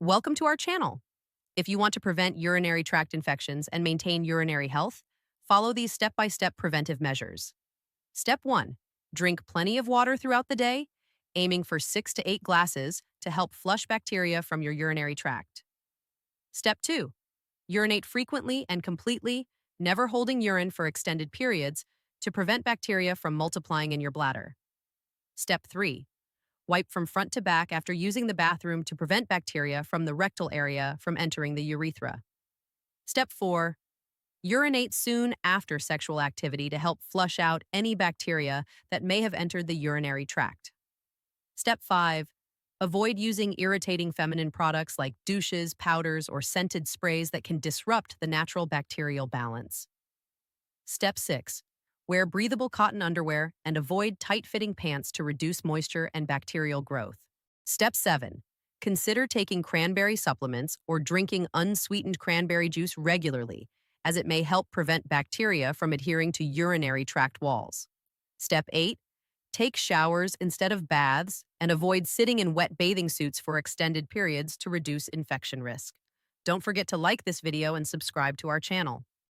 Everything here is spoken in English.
Welcome to our channel. If you want to prevent urinary tract infections and maintain urinary health, follow these step-by-step preventive measures. Step 1. Drink plenty of water throughout the day, aiming for 6 to 8 glasses to help flush bacteria from your urinary tract. Step 2. Urinate frequently and completely, never holding urine for extended periods to prevent bacteria from multiplying in your bladder. Step 3. Wipe from front to back after using the bathroom to prevent bacteria from the rectal area from entering the urethra. Step 4. Urinate soon after sexual activity to help flush out any bacteria that may have entered the urinary tract. Step 5. Avoid using irritating feminine products like douches, powders, or scented sprays that can disrupt the natural bacterial balance. Step 6. Wear breathable cotton underwear and avoid tight-fitting pants to reduce moisture and bacterial growth. Step 7. Consider taking cranberry supplements or drinking unsweetened cranberry juice regularly, as it may help prevent bacteria from adhering to urinary tract walls. Step 8. Take showers instead of baths and avoid sitting in wet bathing suits for extended periods to reduce infection risk. Don't forget to like this video and subscribe to our channel.